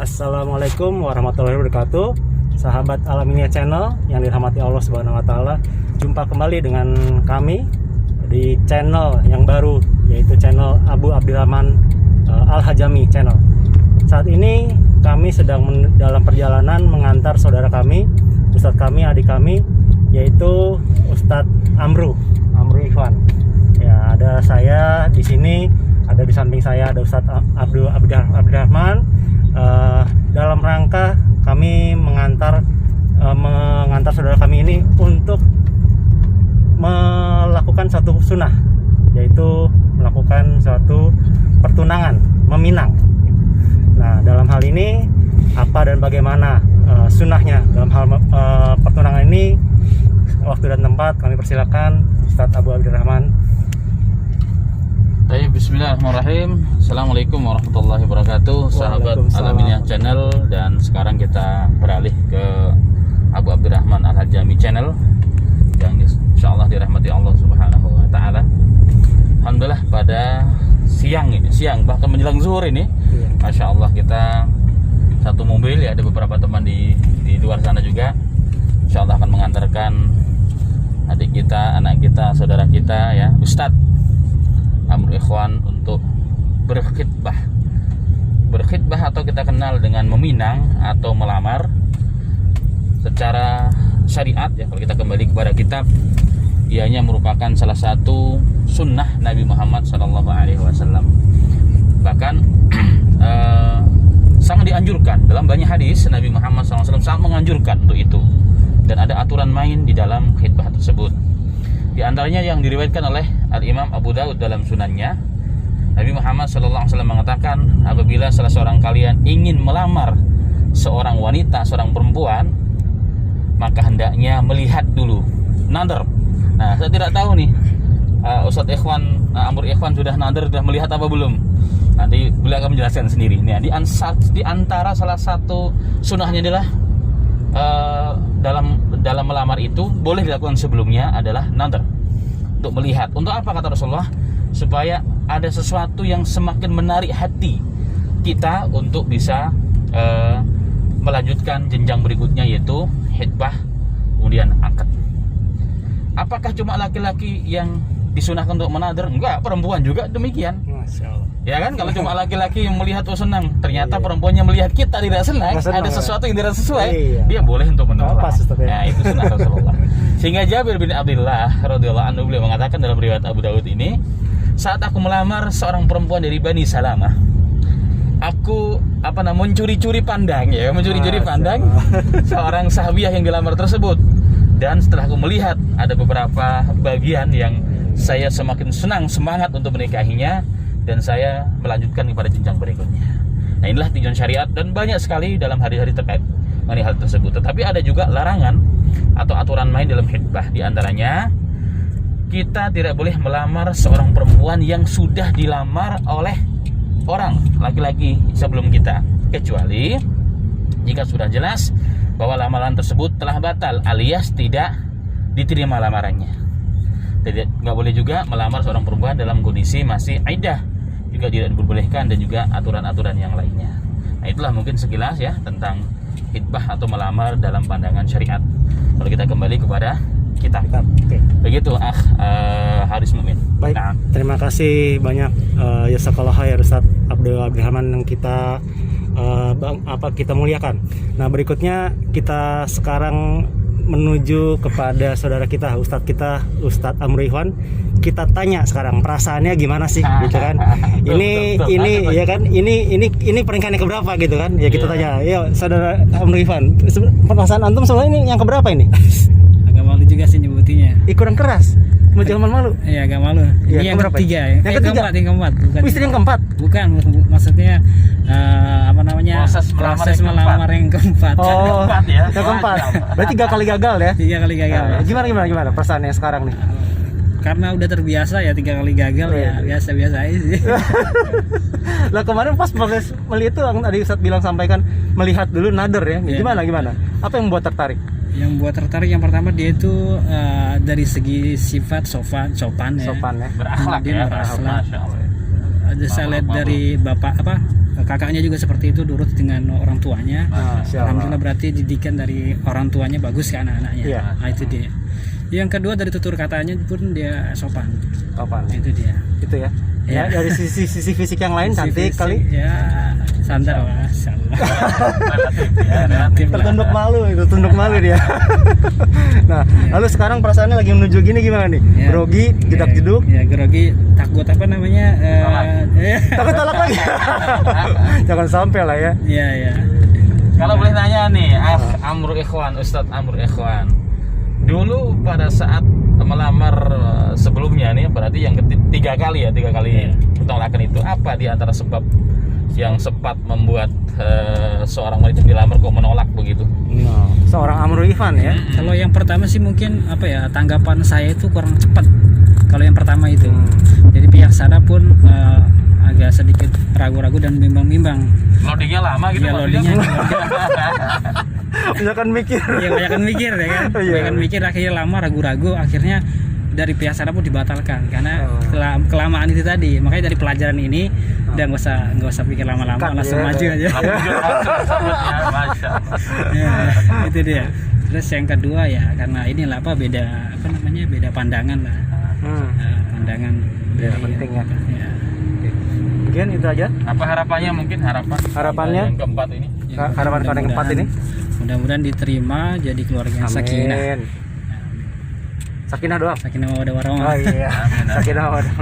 Assalamualaikum warahmatullahi wabarakatuh. Sahabat Alaminia Channel yang dirahmati Allah Subhanahu wa taala. Jumpa kembali dengan kami di channel yang baru, yaitu channel Abu Abdirrahman Al-Hajami Channel. Saat ini kami sedang dalam perjalanan mengantar saudara kami, ustadz kami, adik kami, yaitu Ustadz Amru Ikhwan. Ya, ada saya di sini, ada di samping saya ada Ustadz Abdirrahman. Dalam rangka kami mengantar saudara kami ini untuk melakukan satu sunnah, yaitu melakukan suatu pertunangan, meminang. Nah, dalam hal ini apa dan bagaimana sunnahnya dalam hal pertunangan ini, waktu dan tempat kami persilakan Ustadz Abu Abdirrahman. Baik, bismillahirrahmanirrahim. Assalamualaikum warahmatullahi wabarakatuh, sahabat Alaminia Channel. Dan sekarang kita beralih ke Abu Abdirrahman Al-Hajami Channel yang insyaallah dirahmati Allah Subhanahu wa taala. Alhamdulillah pada siang bahkan menjelang zuhur ini, Masya Allah, kita satu mobil, ya, ada beberapa teman di luar sana juga, insyaallah akan mengantarkan adik kita, anak kita, saudara kita, ya, Ustadz Amru Ikhwan untuk berkhitbah atau kita kenal dengan meminang atau melamar secara syariat, ya. Kalau kita kembali kepada kitab, ianya merupakan salah satu sunnah Nabi Muhammad SAW. Bahkan sangat dianjurkan dalam banyak hadis. Nabi Muhammad SAW sangat menganjurkan untuk itu, dan ada aturan main di dalam khitbah tersebut. Di antaranya yang diriwayatkan oleh Al-Imam Abu Daud dalam sunannya, Nabi Muhammad SAW mengatakan, apabila salah seorang kalian ingin melamar seorang wanita, seorang perempuan, maka hendaknya melihat dulu, nadar. Nah, saya tidak tahu nih, Ustadz Ikhwan, Amru Ikhwan sudah nadar, sudah melihat apa belum? Nanti beliau akan menjelaskan sendiri. Nah, di antara salah satu sunnahnya adalah dalam melamar itu boleh dilakukan sebelumnya adalah nadar, untuk melihat. Untuk apa, kata Rasulullah? Supaya ada sesuatu yang semakin menarik hati kita untuk bisa melanjutkan jenjang berikutnya, yaitu khitbah kemudian akad. Apakah cuma laki-laki yang disunahkan untuk menadar? Enggak, perempuan juga demikian. Masya Allah. Ya kan, kalau cuma laki-laki yang melihat senang, ternyata perempuannya melihat kita tidak senang, ada sesuatu yang tidak sesuai, dia boleh untuk menolak. Nah, itu sunnah Rasulullah. Sehingga Jabir bin Abdullah radhiyallahu anhu beliau mengatakan dalam riwayat Abu Daud ini, saat aku melamar seorang perempuan dari Bani Salamah, aku mencuri-curi pandang, ya, mencuri-curi pandang seorang sahabiah yang dilamar tersebut. Dan setelah aku melihat ada beberapa bagian yang saya semakin senang, semangat untuk menikahinya, dan saya melanjutkan kepada jenjang berikutnya. Nah, inilah tujuan syariat, dan banyak sekali dalam hari-hari terkait mengenai hal tersebut. Tetapi ada juga larangan atau aturan main dalam khitbah. Di antaranya, kita tidak boleh melamar seorang perempuan yang sudah dilamar oleh orang laki-laki sebelum kita, kecuali jika sudah jelas bahwa lamaran tersebut telah batal alias tidak diterima lamarannya. Nggak boleh juga melamar seorang perempuan dalam kondisi masih iddah, juga tidak diperbolehkan, dan juga aturan-aturan yang lainnya. Nah, itulah mungkin sekilas, ya, tentang khitbah atau melamar dalam pandangan syariat. Kalau kita kembali kepada kitab. Begitu, Haris Mumin. Baik, nah, terima kasih banyak jazakallahu khair Ustadz Abdirrahman yang kita kita muliakan. Nah, berikutnya kita sekarang menuju kepada saudara kita, Ustadz Amru Ikhwan. Kita tanya sekarang perasaannya gimana sih, gitu kan? Ini ya kan, ini pernikahan yang keberapa, gitu kan? Ya, kita tanya. Yuk, saudara Amru Ikhwan, perasaan antum soalnya ini yang keberapa ini? Agak malu juga sih nyebutinya. Kurang keras. Jangan malu. Iya, agak malu. Ya, ini yang ketiga, ya. Yang keempat. Bukan. Istri yang keempat. Bukan, maksudnya proses melamar yang keempat. Oh, yang keempat. Berarti 3 kali gagal, ya? 3 kali gagal. Gimana perasaannya sekarang nih? Karena udah terbiasa, ya, 3 kali gagal, ya biasa-biasa aja sih. Lah, kemarin pas proses melihat itu tadi Ustadz bilang, sampaikan melihat dulu nadar, ya. Gimana? Apa yang membuat tertarik? Yang buat tertarik, yang pertama dia itu dari segi sifat sopan, ya. Berakhlak, ya. Berakhlak. Ada saya lihat dari kakaknya juga seperti itu, nurut dengan orang tuanya. Alhamdulillah, berarti didikan dari orang tuanya bagus ke anak-anaknya. Nah, itu dia. Yang kedua dari tutur katanya pun dia sopan. Itu dia. Itu ya. Ya, dari sisi fisik yang lain cantik fisik, kali. Ya, standar lah, insyaallah. Tertunduk malu itu, tunduk malu dia. Nah, lalu sekarang perasaannya lagi menuju gini gimana nih? Ya. Grogi, jedak-jeduk. Ya, grogi, takut apa namanya? Takut tolak lagi. Jangan sampai lah ya. Iya, ya. Kalau boleh nanya nih, Amru Ikhwan, Ustadz Amru Ikhwan. Dulu pada saat melamar sebelumnya nih, berarti yang tiga kali penolakan itu, apa di antara sebab yang sempat membuat seorang wanita dilamar kok menolak begitu? Seorang Amru Ikhwan ya. Kalau yang pertama sih mungkin apa ya, tanggapan saya itu kurang cepat. Kalau yang pertama itu, jadi pihak sana pun agak sedikit ragu-ragu dan bimbang-bimbang. Loadingnya lama gitu. Ya, loadingnya. Banyakan mikir. Ya, banyakan mikir ya kan. Banyakan mikir, akhirnya lama ragu-ragu, akhirnya dari pihak sana pun dibatalkan karena kelamaan itu tadi. Makanya dari pelajaran ini udah nggak usah pikir lama-lama, langsung maju aja. Ya, itu dia. Terus yang kedua ya karena inilah beda pandangan lah. Pandangan dari penting ya. Mungkin itu aja. Apa harapannya Harapannya yang keempat ini? Harapan yang keempat ini mudah-mudahan diterima jadi keluarga yang sakinah. Sakinah doang. Sakinah mawaddah warahmah. Oh iya. Sakinah mawaddah.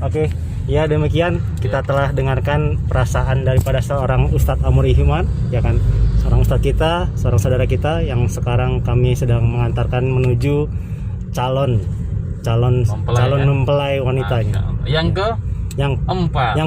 Oke, ya demikian kita telah dengarkan perasaan daripada seorang Ustadz Amru Ikhwan, ya kan? Seorang ustadz kita, seorang saudara kita yang sekarang kami sedang mengantarkan menuju calon mempelai wanitanya. Yang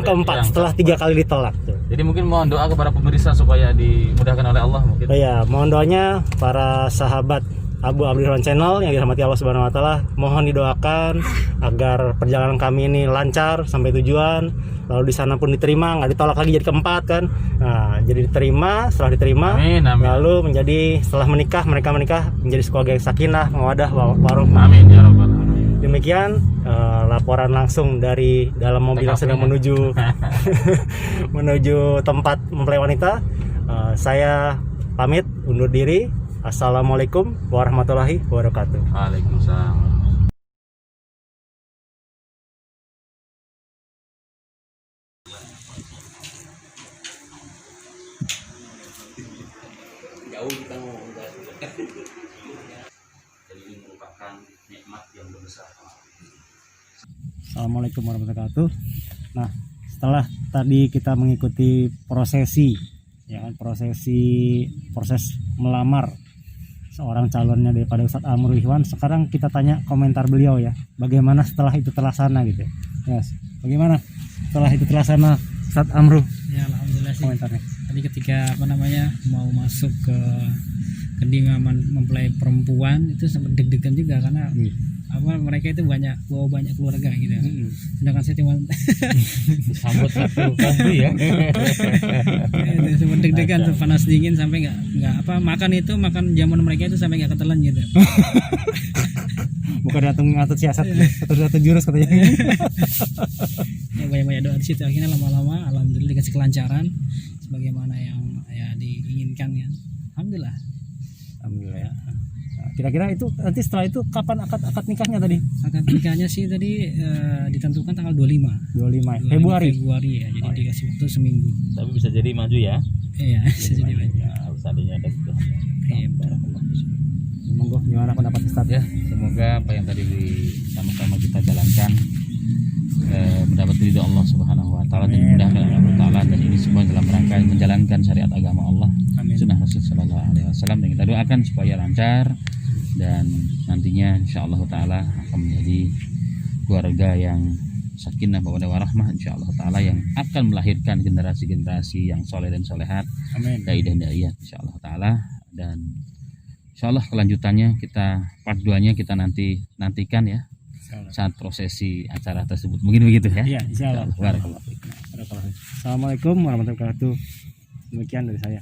keempat setelah 3 kali ditolak tuh. Jadi mungkin mohon doa kepada pemirsa supaya dimudahkan oleh Allah mungkin. Oh ya, mohon doanya para sahabat Abu Abdirrahman Channel yang dirahmati Allah Subhanahu wa taala, mohon didoakan agar perjalanan kami ini lancar sampai tujuan. Lalu di sana pun diterima, nggak ditolak lagi jadi keempat kan. Nah, jadi setelah diterima, amin. Lalu setelah menikah, mereka menikah menjadi keluarga yang sakinah, mawaddah, warahmah. Amin ya rabbal alamin. Demikian laporan langsung dari dalam mobil yang sedang menuju tempat mempelai wanita. Saya pamit undur diri. Assalamualaikum warahmatullahi wabarakatuh. Waalaikumsalam. Jauh kita ngomong jadi ini merupakan nikmat yang besar. Assalamualaikum warahmatullahi wabarakatuh. Nah, setelah tadi kita mengikuti prosesi proses melamar seorang calonnya daripada Ustadz Amru Ikhwan, sekarang kita tanya komentar beliau ya, bagaimana setelah itu terlaksana gitu. Yes. Bagaimana setelah itu terlaksana Ustadz Amru? Ya alhamdulillah sih. Komentarnya. Tadi ketika mau masuk ke kediaman mempelai perempuan itu sempat deg-degan juga karena mereka itu banyak keluarga gitu. Sedangkan saya cuma sambut satu kombi ya. Sempat deg-degan, panas dingin sampai nggak makan zaman mereka itu sampai nggak ketelan gitu. Bukan datang ngatur siasat atau jurus katanya. Ya, banyak doa di situ, akhirnya lama-lama alhamdulillah dikasih kelancaran sebagaimana yang ya diinginkan ya. Alhamdulillah ya. Nah, kira-kira itu nanti setelah itu kapan akad nikahnya tadi? Akad nikahnya sih tadi ditentukan tanggal 25 Februari ya. Jadi dikasih waktu seminggu. Tapi bisa jadi maju ya. Iya, bisa jadi maju. Ya, harus adanya ada itu. Monggo, gimana pendapat Ustaz ya? Semoga apa yang tadi sama-sama kita jalankan mendapat ridho Allah Subhanahu wa taala dan dimudahkan oleh Allah taala, dan ini semua dalam rangka menjalankan syariat agama Allah, sunnah Rasul sallallahu alaihi wasallam, dan kita doakan supaya lancar dan nantinya insyaallah taala akan menjadi keluarga yang sakinah mawaddah warahmah insyaallah taala, yang akan melahirkan generasi-generasi yang soleh dan solehat, dai dan daiyah insyaallah taala. Dan insyaallah kelanjutannya kita part 2-nya kita nantikan ya saat prosesi acara tersebut, mungkin begitu ya. Iya, insyaallah. Barakallahu fiik. Assalamualaikum warahmatullahi wabarakatuh. Demikian dari saya.